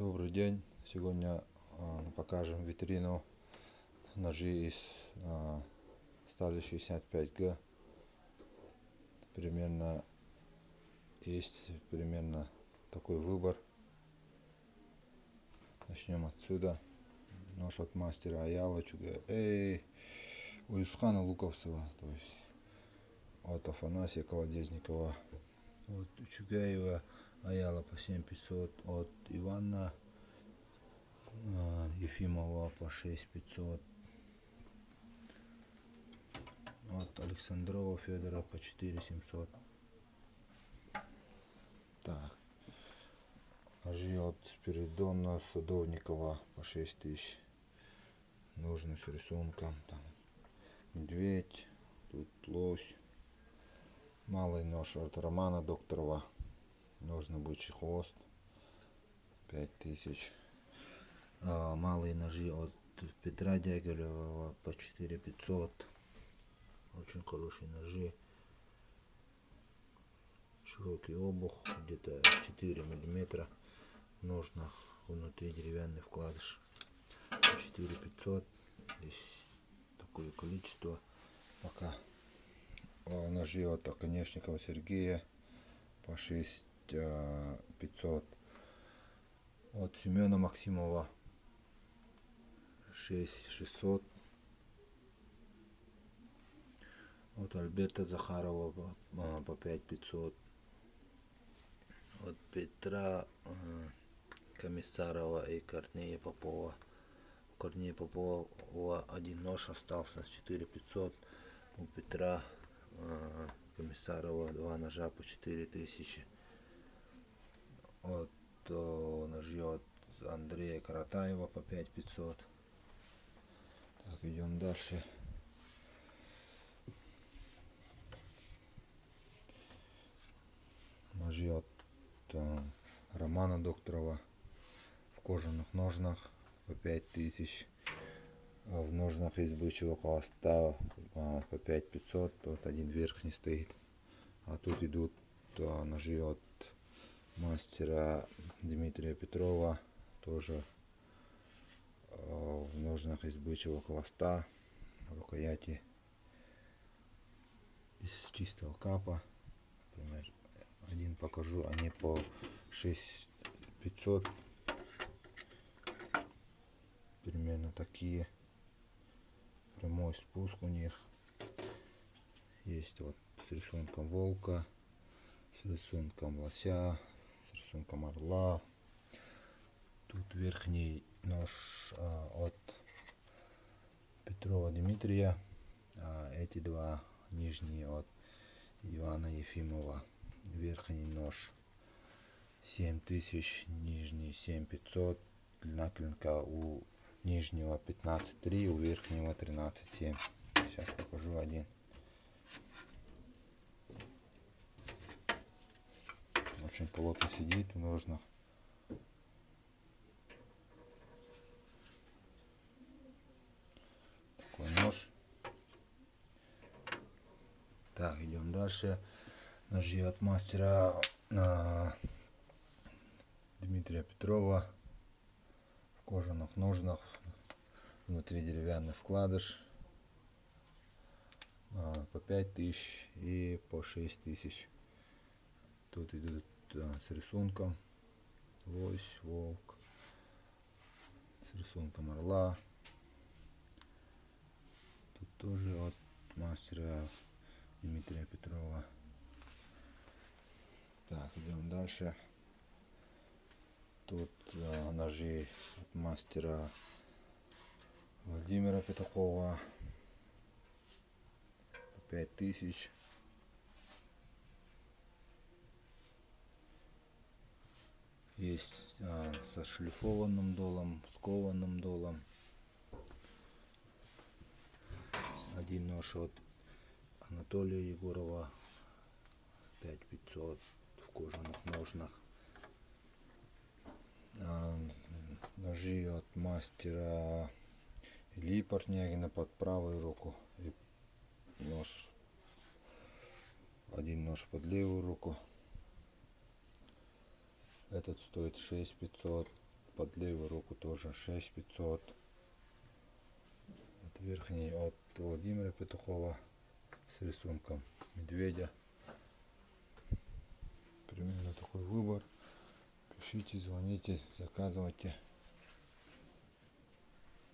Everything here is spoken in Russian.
Добрый день. Сегодня покажем витрину ножи из стали 65Г. Примерно есть такой выбор. Начнем отсюда. Нож от мастера Аяла Уюсхана Луковцева, то есть от Афанасия Колодезникова, от Чугаева Аяла по 7500, от Ивана Ефимова по 6500, от Александрова Федора по 4700. Так, ножи от Спиридона Садовникова по 6000. Нужно с рисунком. Там медведь, тут лось. Малый нож от Романа Докторова. Нужно бычий хвост 5000. Малые ножи от Петра Дягилева по 4500. Очень хорошие ножи. Широкий обух, где-то 4 миллиметра. В ножнах внутри деревянный вкладыш. 4500. Здесь такое количество. Пока ножи от Оконечникова Сергея по 6500. От Семена Максимова 6600. От Альберта Захарова по 5500. От Петра Комиссарова и Корнея Попова. У Корнея Попова один нож остался, 4500. У Петра Комиссарова два ножа по 4000. От ножи от Андрея Каратаева по 5500. Так, идем дальше. Ножи от Романа Докторова в кожаных ножнах по 5000. В ножнах из бычьего хвоста по 5500. Тут один верхний стоит. А тут идут ножи от мастера Дмитрия Петрова, тоже в ножнах из бычьего хвоста, рукояти из чистого капа. Например, один покажу, они по 6500, примерно такие. Прямой спуск у них есть, вот с рисунком волка, с рисунком лося, с рисунком орла. Тут верхний нож от Петрова Дмитрия, а эти два нижние от Ивана Ефимова. Верхний нож 7000, нижний 7500. Длина клинка у нижнего 15,3, у верхнего 13,7. Сейчас покажу один. Очень плотно сидит в ножнах. Такой нож. Так, идем дальше. Ножи от мастера Дмитрия Петрова в кожаных ножнах, внутри деревянный вкладыш по 5000 и по 6000. Тут идут с рисунком лось, волк, с рисунком орла. Тут тоже от мастера Дмитрия Петрова. Так, идем дальше. Тут ножи от мастера Владимира Петухова по 5000. Есть со шлифованным долом, с кованым долом. Один нож от Анатолия Егорова 5500 в кожаных ножнах. Ножи от мастера Ильи Портнягина под правую руку. И один нож под левую руку. Этот стоит 6500. под левую руку тоже 6500. Вот верхний от Владимира Петухова с рисунком медведя. Примерно такой выбор. Пишите, звоните, заказывайте.